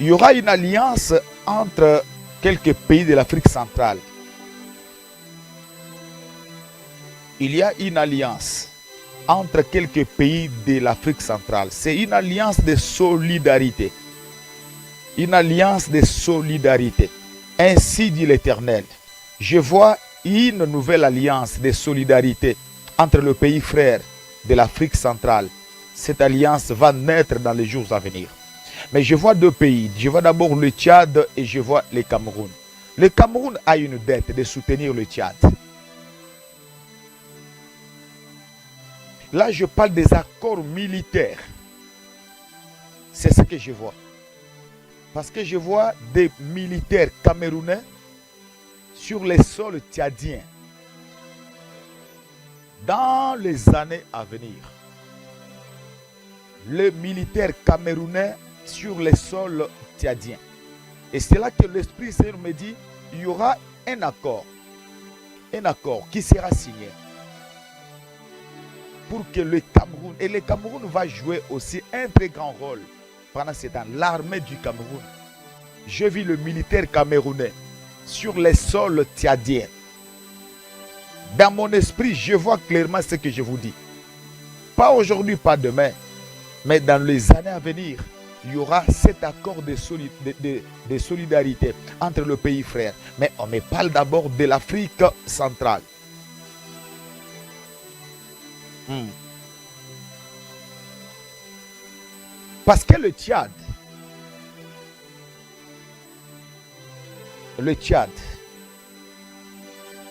il y aura une alliance entre quelques pays de l'Afrique centrale. Il y a une alliance entre quelques pays de l'Afrique centrale. C'est une alliance de solidarité. Une alliance de solidarité. Ainsi dit l'Éternel. Je vois une nouvelle alliance de solidarité entre le pays frère de l'Afrique centrale. Cette alliance va naître dans les jours à venir. Mais je vois deux pays. Je vois d'abord le Tchad et je vois le Cameroun. Le Cameroun a une dette de soutenir le Tchad. Là, je parle des accords militaires. C'est ce que je vois. Parce que je vois des militaires camerounais sur les sols tchadiens dans les années à venir. Les militaires camerounais sur les sols tchadiens. Et c'est là que l'Esprit Seigneur me dit, il y aura un accord qui sera signé pour que le Cameroun, et le Cameroun va jouer aussi un très grand rôle pendant ce temps, l'armée du Cameroun. Je vis le militaire camerounais sur les sols tchadiens. Dans mon esprit, je vois clairement ce que je vous dis. Pas aujourd'hui, pas demain, mais dans les années à venir, il y aura cet accord de solidarité entre le pays frère. Mais on me parle d'abord de l'Afrique centrale. Parce que le Tchad,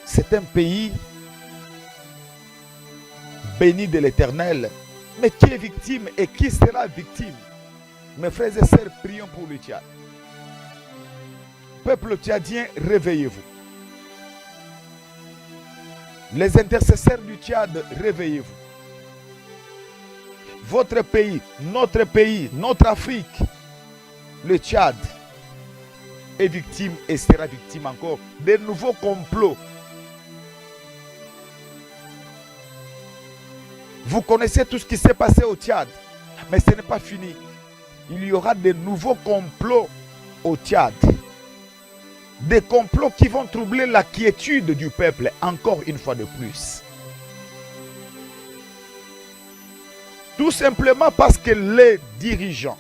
c'est un pays béni de l'Éternel, mais qui est victime et qui sera victime. Mes frères et sœurs, prions pour le Tchad. Peuple tchadien, réveillez-vous. Les intercesseurs du Tchad, réveillez-vous. Votre pays, notre Afrique, le Tchad est victime et sera victime encore de nouveaux complots. Vous connaissez tout ce qui s'est passé au Tchad, mais ce n'est pas fini. Il y aura de nouveaux complots au Tchad. Des complots qui vont troubler la quiétude du peuple encore une fois de plus. Tout simplement parce que les dirigeants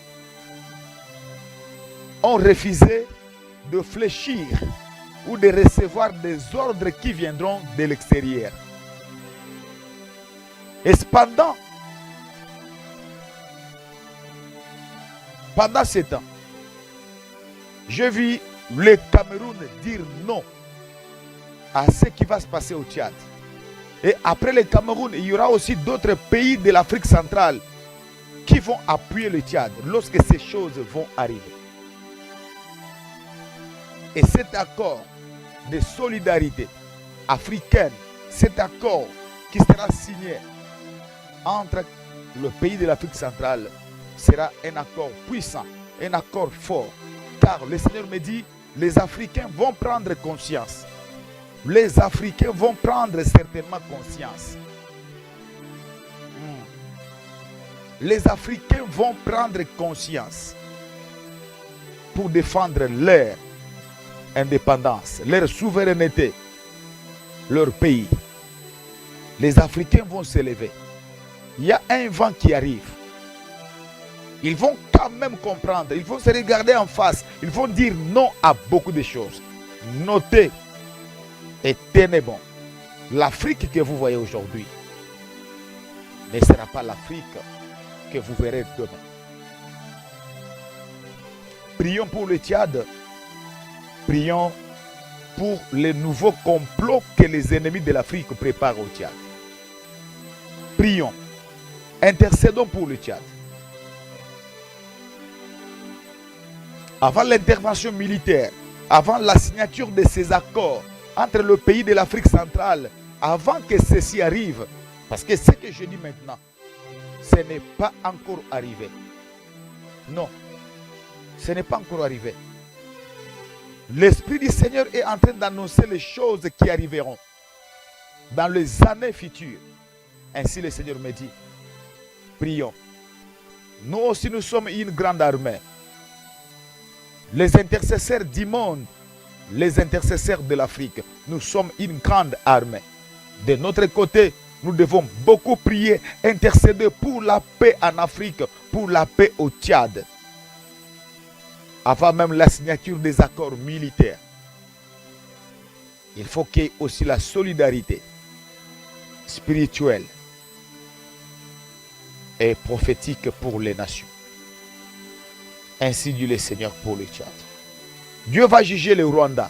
ont refusé de fléchir ou de recevoir des ordres qui viendront de l'extérieur. Et cependant, pendant ce temps, je vis le Cameroun dire non à ce qui va se passer au Tchad. Et après le Cameroun, il y aura aussi d'autres pays de l'Afrique centrale qui vont appuyer le Tchad lorsque ces choses vont arriver. Et cet accord de solidarité africaine, cet accord qui sera signé entre le pays de l'Afrique centrale sera un accord puissant, un accord fort. Car le Seigneur me dit, les Africains vont prendre conscience. Les Africains vont prendre certainement conscience. Les Africains vont prendre conscience pour défendre leur indépendance, leur souveraineté, leur pays. Les Africains vont s'élever. Il y a un vent qui arrive. Ils vont quand même comprendre. Ils vont se regarder en face. Ils vont dire non à beaucoup de choses. Notez et tenez bon. L'Afrique que vous voyez aujourd'hui ne sera pas l'Afrique que vous verrez demain. Prions pour le Tchad. Prions pour les nouveaux complots que les ennemis de l'Afrique préparent au Tchad. Prions. Intercédons pour le Tchad. Avant l'intervention militaire, avant la signature de ces accords entre le pays de l'Afrique centrale, avant que ceci arrive, parce que ce que je dis maintenant, ce n'est pas encore arrivé. Non, ce n'est pas encore arrivé. L'Esprit du Seigneur est en train d'annoncer les choses qui arriveront dans les années futures. Ainsi le Seigneur me dit, prions. Nous aussi nous sommes une grande armée. les intercesseurs du monde, les intercesseurs de l'Afrique, nous sommes une grande armée. De notre côté, nous devons beaucoup prier, intercéder pour la paix en Afrique, pour la paix au Tchad. Avant même la signature des accords militaires, il faut qu'il y ait aussi la solidarité spirituelle et prophétique pour les nations. Ainsi dit le Seigneur pour le Tchad. Dieu va juger le Rwanda.